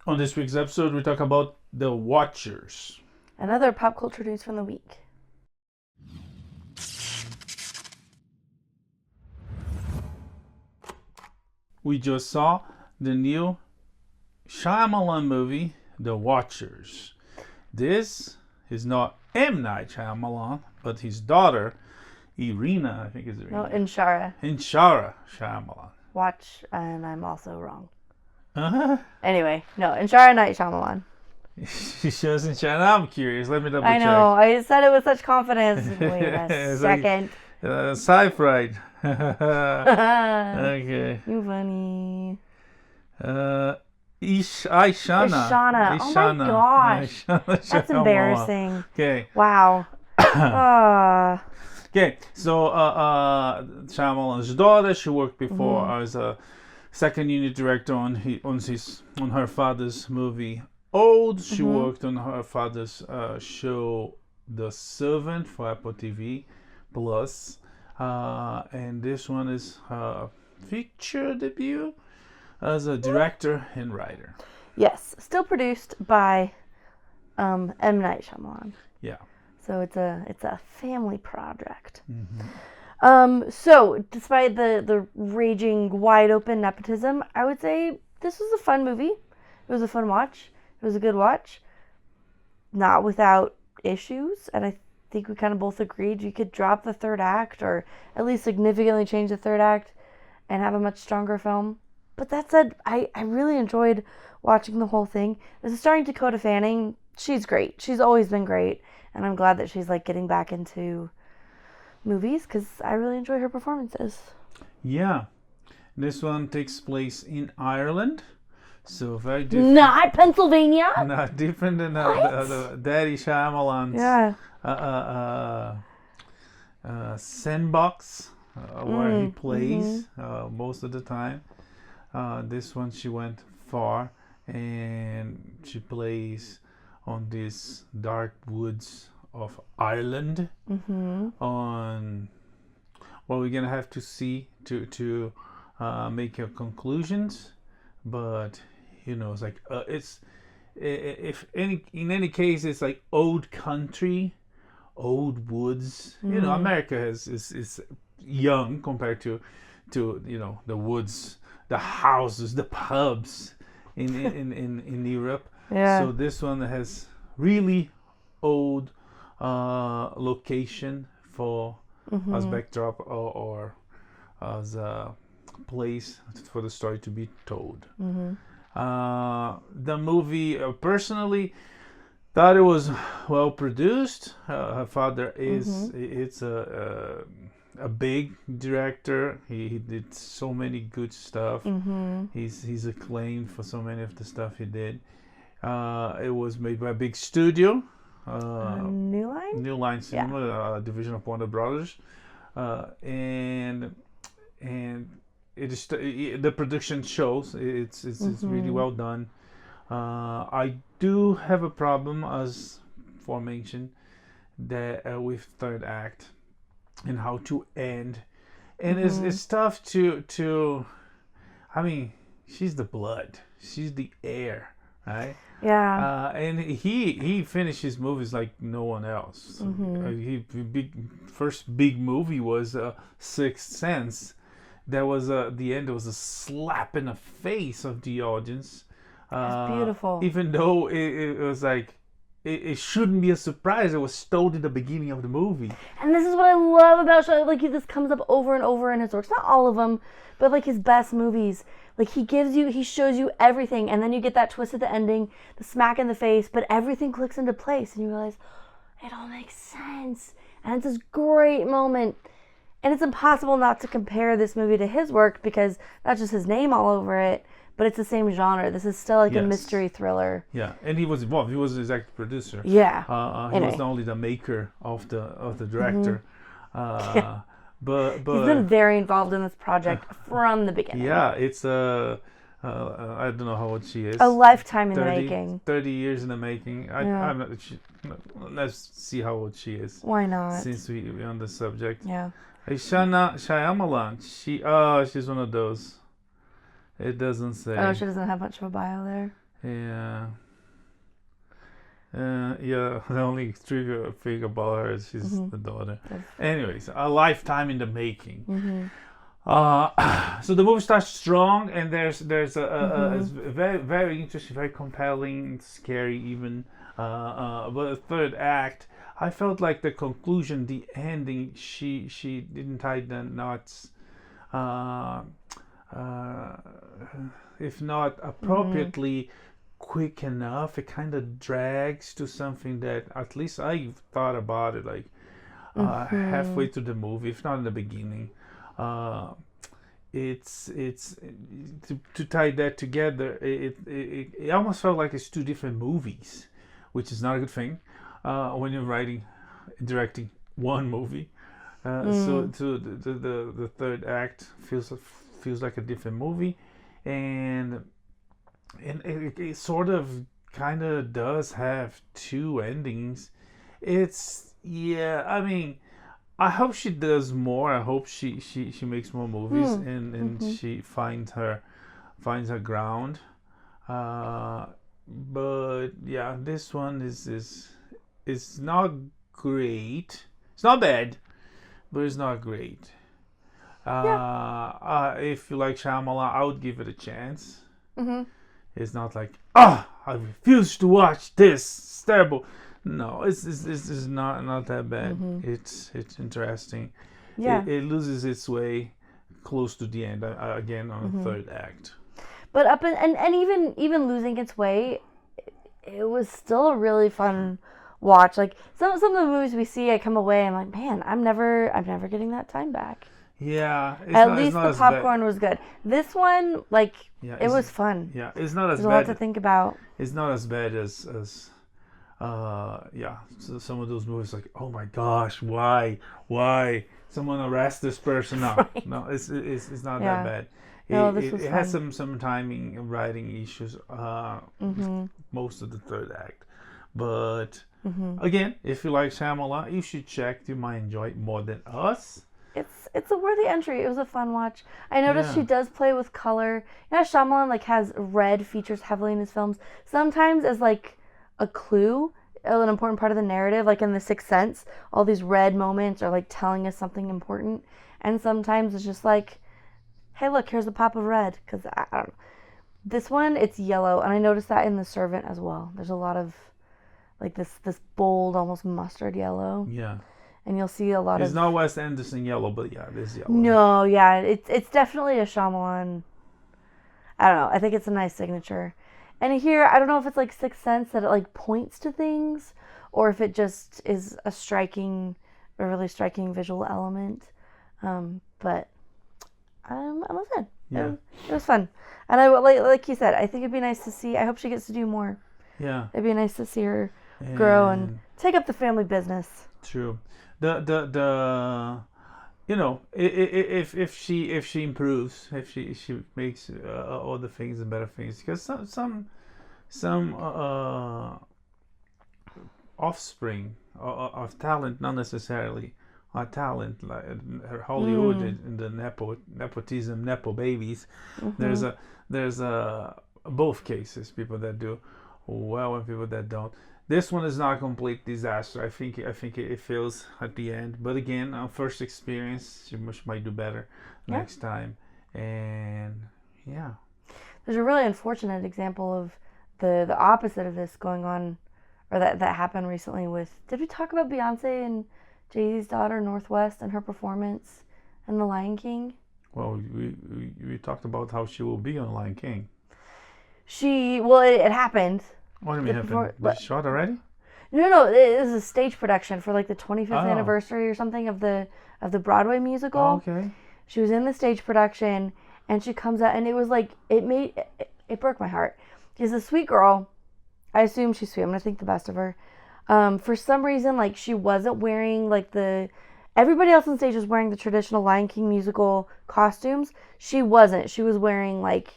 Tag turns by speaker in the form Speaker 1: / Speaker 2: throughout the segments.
Speaker 1: On this week's episode, we talk about The Watchers.
Speaker 2: And other pop culture news from the week.
Speaker 1: We just saw the new Shyamalan movie, The Watchers. This is not M. Night Shyamalan, but his daughter, Irina, I think it's Irina.
Speaker 2: No, Ishara.
Speaker 1: Ishara Shyamalan.
Speaker 2: Watch, and I'm also wrong.
Speaker 1: Uh-huh.
Speaker 2: Anyway, no, Ishara Night Shyamalan.
Speaker 1: She shows Ishana. I'm curious. Let me double check.
Speaker 2: I know. I said it with such confidence. Wait a second.
Speaker 1: Sci-fi. Okay.
Speaker 2: You funny.
Speaker 1: Ishana.
Speaker 2: Oh my gosh. That's embarrassing.
Speaker 1: Okay.
Speaker 2: Wow.
Speaker 1: Okay, so Shyamalan's daughter, she worked before as a second unit director on her father's movie Old. She worked on her father's show The Servant for Apple TV Plus, and this one is her feature debut as a director and writer.
Speaker 2: Yes, still produced by M. Night Shyamalan.
Speaker 1: Yeah.
Speaker 2: So it's a family project.
Speaker 1: Mm-hmm.
Speaker 2: So despite the raging wide open nepotism, I would say this was a fun movie. It was a fun watch. It was a good watch. Not without issues, and I think we kind of both agreed you could drop the third act or at least significantly change the third act and have a much stronger film. But that said, I really enjoyed watching the whole thing. This is starring Dakota Fanning. She's great. She's always been great. And I'm glad that she's like getting back into movies because I really enjoy her performances.
Speaker 1: Yeah. This one takes place in Ireland. So very different.
Speaker 2: Not Pennsylvania.
Speaker 1: Not different than the Daddy Shyamalan's sandbox where he plays most of the time. This one she went far and she plays on these dark woods of Ireland. On well, we're gonna have to see to make your conclusions, but you know, it's like in any case, it's like old country, old woods. You know, America is young compared to you know the woods, the houses, the pubs in Europe.
Speaker 2: Yeah.
Speaker 1: So this one has really old location for as backdrop or as a place for the story to be told. The movie, personally, thought it was well produced. Her father is it's a big director. He did so many good stuff. He's acclaimed for so many of the stuff he did. It was made by a big studio. New Line Cinema, a division of Warner Brothers, and it is the production shows it's really well done. I do have a problem, as aforementioned, that with third act and how to end, and it's tough to. I mean, she's the blood, she's the air, right?
Speaker 2: Yeah.
Speaker 1: And he finished his movies like no one else. First big movie was Sixth Sense. That was the end. It was a slap in the face of the audience.
Speaker 2: It's beautiful.
Speaker 1: Even though it was like it shouldn't be a surprise. It was told in the beginning of the movie.
Speaker 2: And this is what I love about Shaw. Like this comes up over and over in his works. Not all of them, but like his best movies. Like he shows you everything, and then you get that twist at the ending, the smack in the face, but everything clicks into place, and you realize it all makes sense. And it's this great moment. And it's impossible not to compare this movie to his work because not just his name all over it, but it's the same genre. This is still like a mystery thriller.
Speaker 1: Yeah, and he was involved. He was the executive producer.
Speaker 2: Yeah.
Speaker 1: He was not only the maker of the director. But
Speaker 2: he's been very involved in this project from the beginning.
Speaker 1: Yeah, it's I don't know how old she is.
Speaker 2: A lifetime in the making.
Speaker 1: 30 years in the making. I'm not. Let's see how old she is.
Speaker 2: Why not?
Speaker 1: Since we're on the subject.
Speaker 2: Yeah.
Speaker 1: Ishana Shyamalan. She's one of those. It doesn't say.
Speaker 2: Oh, she doesn't have much of a bio there.
Speaker 1: Yeah. Yeah, the only trivia thing about her is she's
Speaker 2: Mm-hmm.
Speaker 1: the daughter.
Speaker 2: Yes.
Speaker 1: Anyways, a lifetime in the making.
Speaker 2: Mm-hmm.
Speaker 1: So the movie starts strong, and there's
Speaker 2: Mm-hmm.
Speaker 1: it's very very interesting, very compelling, scary even. But the third act, I felt like the conclusion, the ending, she didn't tie the knots, uh, uh, if not
Speaker 2: Mm-hmm.
Speaker 1: appropriately quick enough. It kind of drags to something that at least I thought about it like
Speaker 2: Mm-hmm.
Speaker 1: halfway through the movie, if not in the beginning. Uh, it's to tie that together. It almost felt like it's two different movies, which is not a good thing when you're writing, directing one movie.
Speaker 2: Mm.
Speaker 1: So the third act feels like a different movie, and it sort of kind of does have two endings. It's yeah, I mean, I hope she does more. I hope she makes more movies
Speaker 2: Mm.
Speaker 1: and
Speaker 2: Mm-hmm.
Speaker 1: she finds her ground. Uh, but yeah, this one is not great. It's not bad, but it's not great.
Speaker 2: Yeah.
Speaker 1: If you like Shyamalan, I would give it a chance.
Speaker 2: Mm-hmm.
Speaker 1: It's not like I refuse to watch this. It's terrible. No, it's not that bad.
Speaker 2: Mm-hmm.
Speaker 1: It's interesting.
Speaker 2: Yeah.
Speaker 1: It loses its way close to the end again on the
Speaker 2: Mm-hmm.
Speaker 1: third act.
Speaker 2: But and even losing its way, it was still a really fun watch. Like some of the movies we see, I come away, I'm like, man, I'm never getting that time back.
Speaker 1: Yeah,
Speaker 2: At
Speaker 1: it's
Speaker 2: least
Speaker 1: not
Speaker 2: the
Speaker 1: as bad.
Speaker 2: popcorn was good. This one, like,
Speaker 1: Yeah,
Speaker 2: it was fun.
Speaker 1: it's not as
Speaker 2: There's a lot to
Speaker 1: bad.
Speaker 2: think about.
Speaker 1: It's not as bad as yeah. So some of those movies like, oh my gosh, why someone arrest this person? No,
Speaker 2: Right.
Speaker 1: no, it's not that
Speaker 2: Yeah.
Speaker 1: bad.
Speaker 2: No, this was
Speaker 1: It has
Speaker 2: fun.
Speaker 1: some timing and writing issues.
Speaker 2: Mm-hmm.
Speaker 1: Most of the third act, but
Speaker 2: Mm-hmm.
Speaker 1: again, if you like Shyamalan, you should check. You might enjoy it more than us.
Speaker 2: It's a worthy entry. It was a fun watch. I noticed she
Speaker 1: Yeah.
Speaker 2: does play with color. You know, Shyamalan like has red features heavily in his films. Sometimes as like a clue, an important part of the narrative, like in The Sixth Sense, all these red moments are like telling us something important. And sometimes it's just like, hey, look, here's a pop of red. Because I don't know. This one, it's yellow, and I noticed that in The Servant as well. There's a lot of like this bold, almost mustard yellow,
Speaker 1: Yeah.
Speaker 2: and you'll see a lot
Speaker 1: It's
Speaker 2: of
Speaker 1: not Wes Anderson yellow, but yeah, it is yellow.
Speaker 2: no, yeah, it's definitely a Shyamalan. I don't know. I think it's a nice signature. And here, I don't know if it's like Sixth Sense that it like points to things, or if it just is a really striking visual element. But I'm a fan.
Speaker 1: Yeah.
Speaker 2: It was fun, and I like you said, I think it'd be nice to see. I hope she gets to do more.
Speaker 1: Yeah.
Speaker 2: It'd be nice to see her grow and
Speaker 1: And
Speaker 2: take up the family business.
Speaker 1: true. The you know, if she improves, if she makes all the things and better things, because some offspring of talent, not necessarily talent, like Hollywood
Speaker 2: Mm.
Speaker 1: and the nepotism, nepo babies. There's
Speaker 2: Mhm.
Speaker 1: a both cases, people that do well and people that don't. This one is not a complete disaster. I think it feels at the end, but again, on first experience, she might do better
Speaker 2: Yeah.
Speaker 1: next time. And yeah,
Speaker 2: There's a really unfortunate example of the opposite of this going on, or that happened recently with. Did we talk about Beyonce and Jay Z's daughter Northwest and her performance in The Lion King?
Speaker 1: well, we talked about how she will be on Lion King.
Speaker 2: It happened.
Speaker 1: What do you
Speaker 2: The
Speaker 1: mean happened?
Speaker 2: perfor-
Speaker 1: They
Speaker 2: but
Speaker 1: shot already?
Speaker 2: no, it was a stage production for like the 25th
Speaker 1: Oh,
Speaker 2: anniversary or something of the Broadway musical.
Speaker 1: okay.
Speaker 2: She was in the stage production, and she comes out, and it was like it broke my heart. She's a sweet girl. I assume she's sweet. I'm gonna think the best of her. For some reason, like she wasn't wearing like everybody else on stage was wearing the traditional Lion King musical costumes. She wasn't. She was wearing like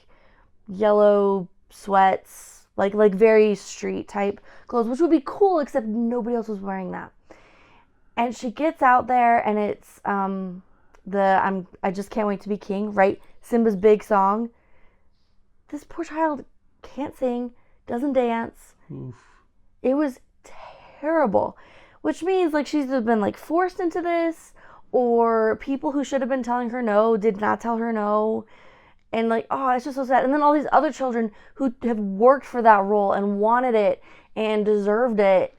Speaker 2: yellow sweats, like very street type clothes, which would be cool, except nobody else was wearing that. And she gets out there, and it's I just can't wait to be king, right? Simba's big song. This poor child can't sing, doesn't dance.
Speaker 1: Oof.
Speaker 2: It was terrible, which means like she's been like forced into this, or people who should have been telling her no did not tell her no. And like, oh, it's just so sad. And then all these other children who have worked for that role and wanted it and deserved it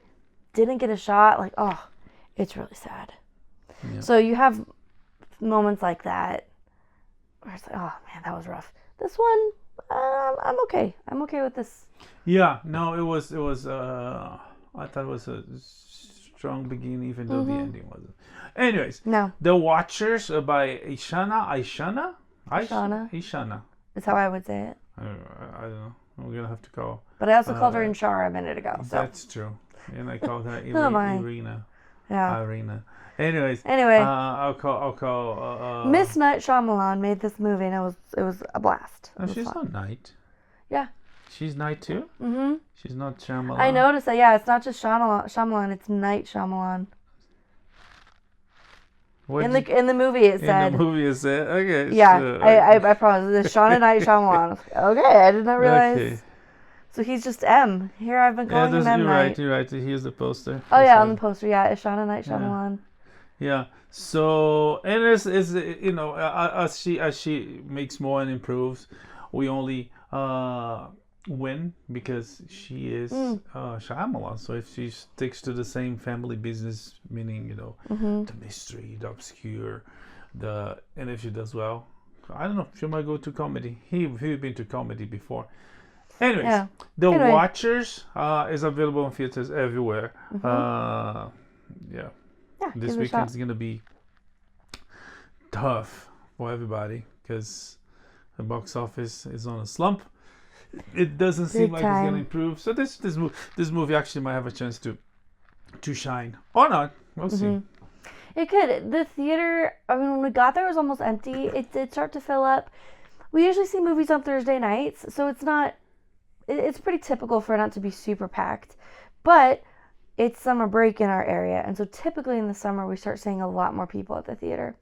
Speaker 2: didn't get a shot. Like, oh, it's really sad. Yeah. So you have moments like that where it's like, oh man, that was rough. This one, I'm okay. I'm okay with this.
Speaker 1: Yeah, no, it was. I thought it was a strong beginning, even though the ending wasn't. Anyways,
Speaker 2: no.
Speaker 1: The Watchers by Ishana.
Speaker 2: That's how I would say it.
Speaker 1: I don't know. We're gonna have to call.
Speaker 2: But I also called her Inshara a minute ago. So.
Speaker 1: That's true. And I called her Irina.
Speaker 2: Yeah.
Speaker 1: Irina. Anyway. I'll call.
Speaker 2: Miss Night Shyamalan made this movie, and it was a blast.
Speaker 1: Oh, she's not Night.
Speaker 2: Yeah.
Speaker 1: She's Night too. She's not Shyamalan.
Speaker 2: I noticed that. Yeah, it's not just Shyamalan. It's Night Shyamalan. In the movie it said.
Speaker 1: In the movie it said. Okay.
Speaker 2: Yeah, so, I promise. It's Shauna Night Shyamalan. Okay, I did not realize. Okay. So he's just M. Here I've been calling him M Night.
Speaker 1: You're right. Here's the poster.
Speaker 2: Oh yeah, on the poster. Yeah, it's Shauna Night Shyamalan.
Speaker 1: Yeah. So and it's you know as she makes more and improves, we only win because she is Shyamalan. So if she sticks to the same family business, meaning the mystery, the obscure, and if she does well, I don't know, she might go to comedy. He's been to comedy before. Anyways, The Watchers is available in theaters everywhere. This weekend is gonna be tough for everybody because the box office is on a slump. It doesn't seem like it's gonna improve. So this movie actually might have a chance to shine or not. We'll see.
Speaker 2: It could. The theater, I mean, when we got there, it was almost empty. It did start to fill up. We usually see movies on Thursday nights, so it's not. It's pretty typical for it not to be super packed, but it's summer break in our area, and so typically in the summer we start seeing a lot more people at the theater.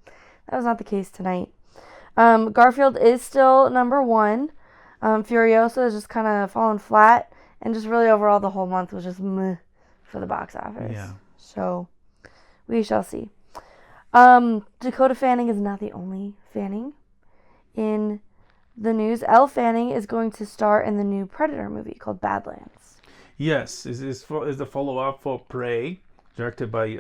Speaker 2: That was not the case tonight. Garfield is still number one. Furiosa is just kind of falling flat, and just really overall the whole month was just meh for the box office.
Speaker 1: Yeah.
Speaker 2: So we shall see. Dakota Fanning is not the only Fanning in the news. Elle Fanning is going to star in the new Predator movie called Badlands.
Speaker 1: Yes, is the follow-up for Prey, directed by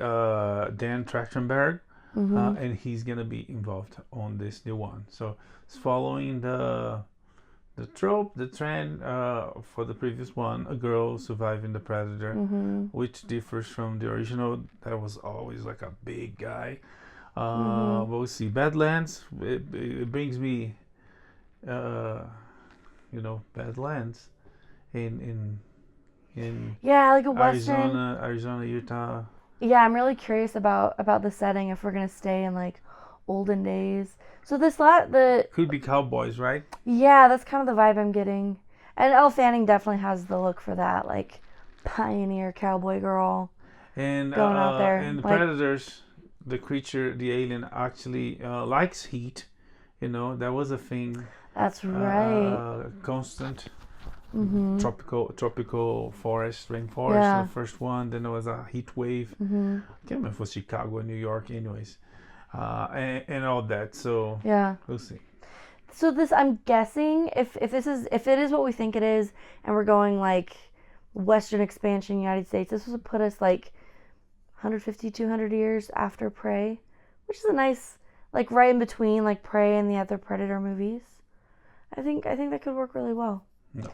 Speaker 1: Dan Trachtenberg, and he's gonna be involved on this new one. So it's following the trope, the trend for the previous one, a girl surviving the predator, which differs from the original. That was always like a big guy. But we'll see. Badlands, it brings me, Badlands in
Speaker 2: like a western,
Speaker 1: Arizona, Utah.
Speaker 2: Yeah, I'm really curious about the setting, if we're gonna stay in like olden days. So
Speaker 1: could be cowboys, right?
Speaker 2: Yeah, that's kind of the vibe I'm getting. And Elle Fanning definitely has the look for that, like pioneer cowboy girl.
Speaker 1: And
Speaker 2: going out there.
Speaker 1: And the predators, the creature, the alien actually likes heat. That was a thing.
Speaker 2: That's right.
Speaker 1: Constant. Tropical forest, rainforest. Yeah. The first one. Then there was a heat wave. I can't remember if it was Chicago or New York. Anyways. And all that. So
Speaker 2: yeah,
Speaker 1: we'll see.
Speaker 2: So this, I'm guessing, if it is what we think it is, and we're going like Western expansion United States, this would put us like 150, 200 years after Prey, which is a nice, like right in between like Prey and the other Predator movies. I think that could work really well.
Speaker 1: No.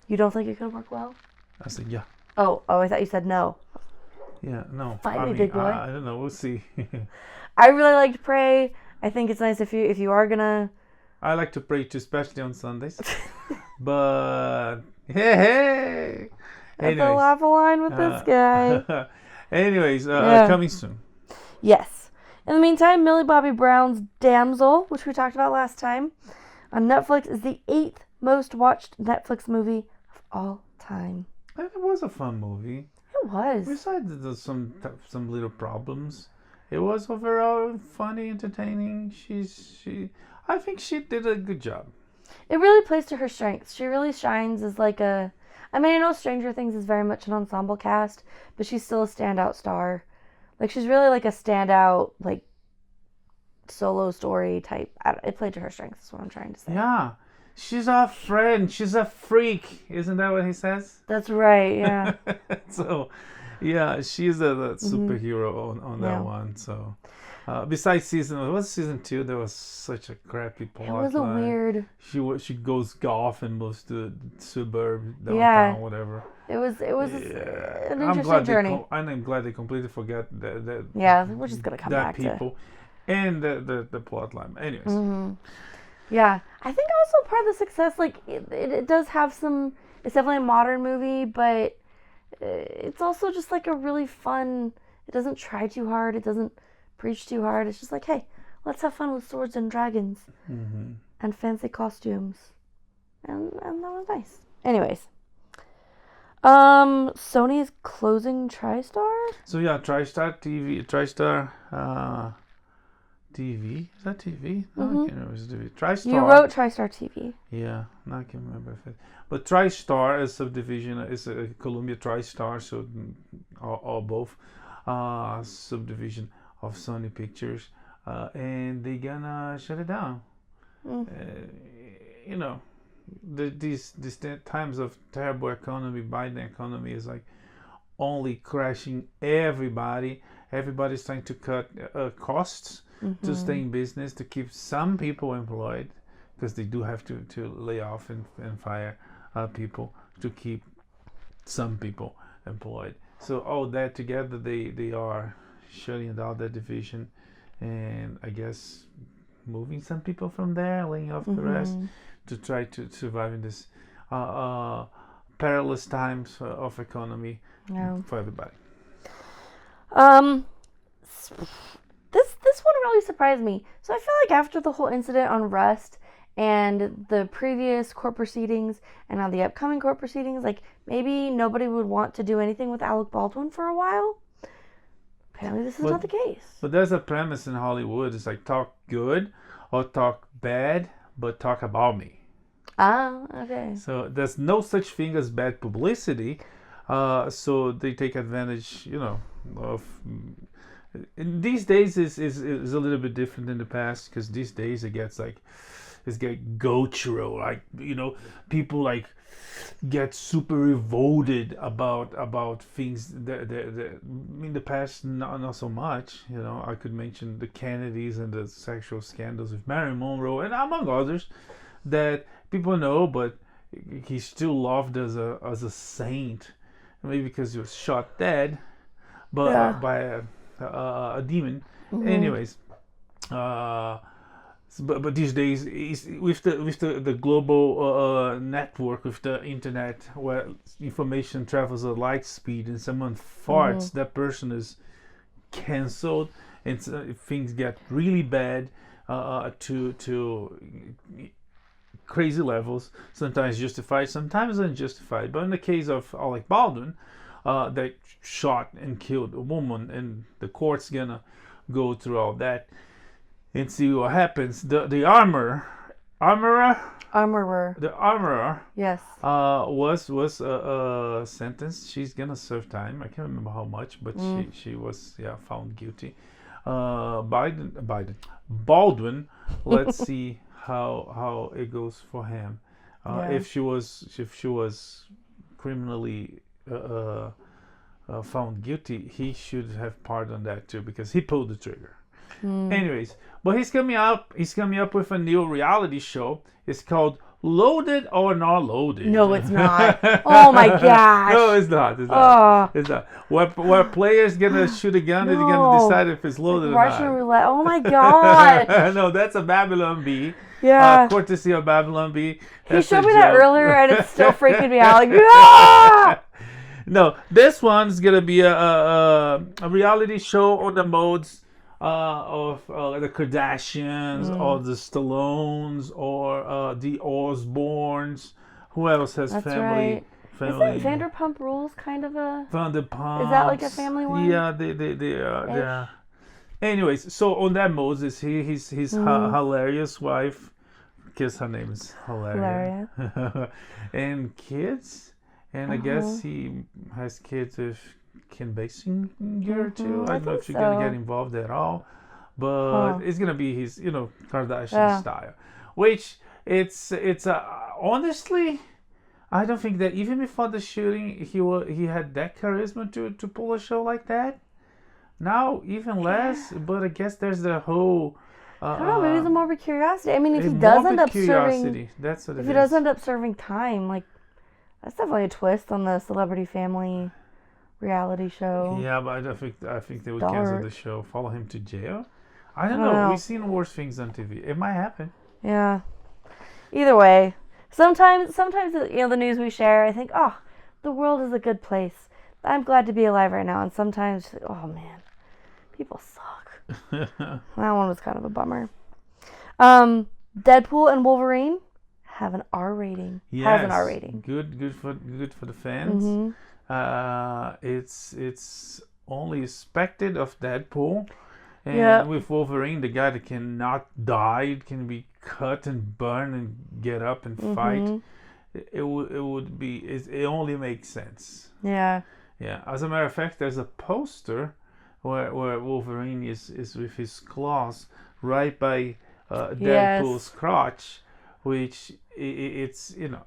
Speaker 2: You don't think it could work well?
Speaker 1: I said yeah.
Speaker 2: Oh, I thought you said no.
Speaker 1: Yeah, no.
Speaker 2: Fight me, big boy.
Speaker 1: I don't know. We'll see.
Speaker 2: I really liked Prey. I think it's nice if you are gonna.
Speaker 1: I like to pray too, especially on Sundays. But hey.
Speaker 2: That's a laugh a line with this guy.
Speaker 1: Anyways, coming soon.
Speaker 2: Yes. In the meantime, Millie Bobby Brown's Damsel, which we talked about last time, on Netflix, is the 8th most watched Netflix movie of all time.
Speaker 1: It was a fun movie.
Speaker 2: It was.
Speaker 1: Besides some little problems, it was overall funny, entertaining. I think she did a good job.
Speaker 2: It really plays to her strengths. She really shines as like a I mean, I know Stranger Things is very much an ensemble cast, but she's still a standout star. Like, she's really like a standout, like, solo story type. It played to her strengths, is what I'm trying to say.
Speaker 1: Yeah. She's our friend. She's a freak. Isn't that what he says?
Speaker 2: That's right, yeah.
Speaker 1: So, yeah, she's a superhero on that one. So, besides season 2, there was such a crappy plot.
Speaker 2: It was a weird.
Speaker 1: She goes golf and moves to suburb downtown, whatever.
Speaker 2: It was an interesting journey.
Speaker 1: I'm glad they completely forgot that.
Speaker 2: Yeah, we're just gonna come back
Speaker 1: people, and the plot line. Anyways.
Speaker 2: Mm-hmm. Yeah, I think also part of the success, like, it does have some. It's definitely a modern movie, but it's also just like a really fun. It doesn't try too hard. It doesn't preach too hard. It's just like, hey, let's have fun with swords and dragons and fancy costumes, and that was nice. Anyways, Sony is closing Tristar.
Speaker 1: So yeah, Tristar TV. Is that TV? No, I can't remember. It's TV. Tristar.
Speaker 2: You wrote Tristar TV.
Speaker 1: Yeah, no, I can't remember if it. But Tristar is subdivision. Is a Columbia Tristar, so or both subdivision of Sony Pictures, and they gonna shut it down. You know, these times of terrible economy, Biden economy is like only crashing everybody. Everybody's trying to cut costs to stay in business, to keep some people employed, because they do have to lay off and fire people to keep some people employed. So all that together, they are shutting down that division, and I guess moving some people from there, laying off the rest, to try to survive in this perilous times of economy for everybody.
Speaker 2: This one really surprised me. So I feel like after the whole incident on Rust and the previous court proceedings and now the upcoming court proceedings, like, maybe nobody would want to do anything with Alec Baldwin for a while. Apparently this is not the case.
Speaker 1: But there's a premise in Hollywood. It's like, talk good or talk bad, but talk about me.
Speaker 2: Ah, okay.
Speaker 1: So there's no such thing as bad publicity. So they take advantage, of. And these days is a little bit different than the past, because these days it's get gotro, like, people like get super revolted about things that in the past not so much. I could mention the Kennedys and the sexual scandals with Marilyn Monroe and among others that people know, but he's still loved as a saint, maybe because he was shot dead, but by a demon. Anyways, but these days, with the global network, with the internet, where information travels at light speed, and someone farts, that person is cancelled, and things get really bad to crazy levels. Sometimes justified, sometimes unjustified. But in the case of Alec Baldwin, that shot and killed a woman, and the court's gonna go through all that and see what happens. The armorer,
Speaker 2: yes,
Speaker 1: was sentenced. She's gonna serve time. I can't remember how much, but she was found guilty. Baldwin. Let's see how it goes for him. If she was criminally found guilty, he should have pardoned that too, because he pulled the trigger. Anyways, but he's coming up with a new reality show. It's called Loaded or Not Loaded.
Speaker 2: No, it's not. Oh my gosh.
Speaker 1: No, it's not. It's not. Where players gonna shoot a gun and they're gonna decide if it's loaded or not.
Speaker 2: Russian roulette. Oh my god.
Speaker 1: No, that's a Babylon Bee.
Speaker 2: Yeah.
Speaker 1: Courtesy of Babylon Bee.
Speaker 2: He showed me that earlier, and it's still freaking me out. Like, ah!
Speaker 1: No, this one's gonna be a reality show on the modes of the Kardashians or the Stallones or the Osbournes. Who else has family?
Speaker 2: Right. Isn't Vanderpump Rules kind of a...
Speaker 1: Vanderpump.
Speaker 2: Is that like a family one?
Speaker 1: Yeah, they are. Anyways, so on that mode is his hilarious wife, because her name is Hilaria. And kids. and I guess he has kids with Kim Basinger too. I don't know if she's gonna get involved at all, but it's gonna be his, Kardashian style, which it's honestly. I don't think that even before the shooting, he had that charisma to pull a show like that. Now, even less, but I guess there's the whole...
Speaker 2: I don't know, maybe it's more of a curiosity. I mean, if he does end up serving...
Speaker 1: That's what it is.
Speaker 2: If he does end up serving time, like, that's definitely a twist on the Celebrity Family reality show.
Speaker 1: Yeah, but I think they would cancel the show, follow him to jail. I don't know. We've seen worse things on TV. It might happen.
Speaker 2: Yeah. Either way... Sometimes, the news we share, I think, oh, the world is a good place. I'm glad to be alive right now. And sometimes, oh man, people suck. That one was kind of a bummer. Deadpool and Wolverine have an R rating.
Speaker 1: Yes,
Speaker 2: has an R rating.
Speaker 1: Good for the fans. It's only expected of Deadpool. And with Wolverine, the guy that cannot die, can be cut and burn and get up and fight. It only makes sense.
Speaker 2: Yeah.
Speaker 1: Yeah. As a matter of fact, there's a poster where Wolverine is with his claws right by Deadpool's crotch, which it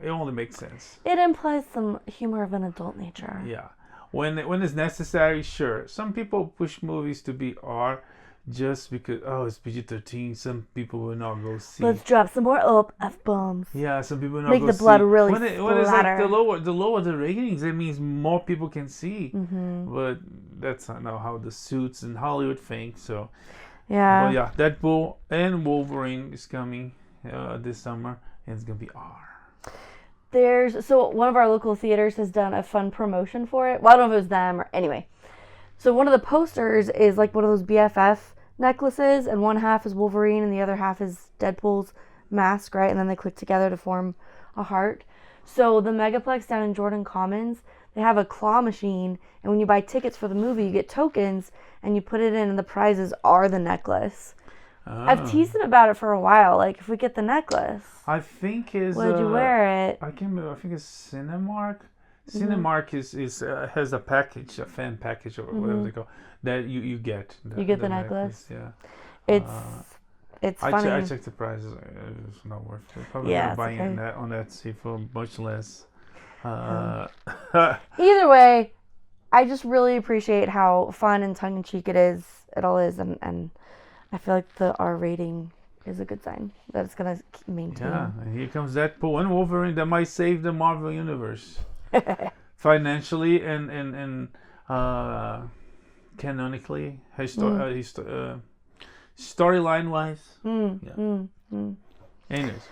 Speaker 1: only makes sense.
Speaker 2: It implies some humor of an adult nature.
Speaker 1: Yeah. When it's necessary, sure. Some people push movies to be R. Just because, it's PG-13, some people will not go see.
Speaker 2: Let's drop some more F-bombs.
Speaker 1: Yeah, some people will not
Speaker 2: make
Speaker 1: go
Speaker 2: the blood
Speaker 1: see.
Speaker 2: really
Speaker 1: when it's like the lower the ratings, it means more people can see. But that's not how the suits in Hollywood think. So,
Speaker 2: yeah.
Speaker 1: But yeah, Deadpool and Wolverine is coming this summer, and it's gonna be R.
Speaker 2: So one of our local theaters has done a fun promotion for it. Well, I don't know if it was them or anyway. So one of the posters is like one of those BFF necklaces, and one half is Wolverine and the other half is Deadpool's mask, right? And then they click together to form a heart. So the Megaplex down in Jordan Commons, they have a claw machine, and when you buy tickets for the movie, you get tokens, and you put it in, and the prizes are the necklace. I've teased him about it for a while. Like, if we get the necklace,
Speaker 1: I think
Speaker 2: would you wear it?
Speaker 1: I can't remember. I think it's Cinemark. Cinemark has a package, a fan package, or whatever they call that you get.
Speaker 2: You get the necklace.
Speaker 1: Yeah,
Speaker 2: it's funny.
Speaker 1: I checked the prices. It's not worth it. Probably buying on Etsy for much less.
Speaker 2: Either way, I just really appreciate how fun and tongue in cheek it all is, and I feel like the R rating is a good sign that it's gonna maintain.
Speaker 1: Yeah, and here comes Deadpool and Wolverine that might save the Marvel universe. Financially and canonically, storyline wise. Anyways.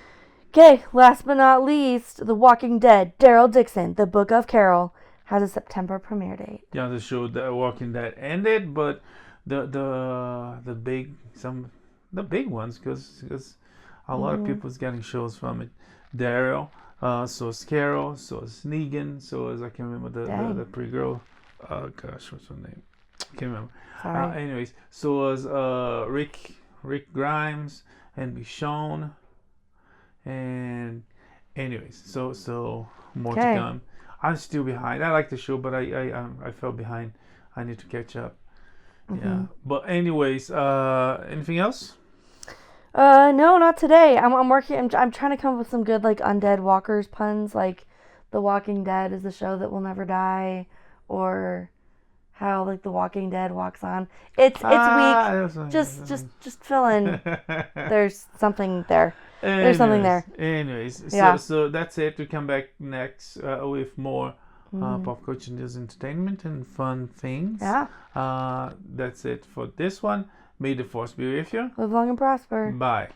Speaker 2: Okay, last but not least, The Walking Dead, Daryl Dixon, The Book of Carol, has a September premiere date.
Speaker 1: Yeah, the show The Walking Dead ended, but the big ones, because a lot of people's getting shows from it. Daryl. So is Carol, so is Negan, so is, I can't remember the pretty girl. Oh gosh, what's her name? I can't remember. Anyways, so was Rick Grimes and Michonne. And anyways, so more to come. I'm still behind. I like the show, but I fell behind. I need to catch up. Yeah. But anyways, anything else?
Speaker 2: No, not today. I'm working. I'm trying to come up with some good like undead walkers puns, like The Walking Dead is the show that will never die, or how like The Walking Dead walks on. It's weak. Just fill in. There's something there. There's something there.
Speaker 1: Anyways, so that's it. We come back next with more pop culture news, entertainment, and fun things.
Speaker 2: Yeah.
Speaker 1: That's it for this one. May the force be with you.
Speaker 2: Live long and prosper.
Speaker 1: Bye.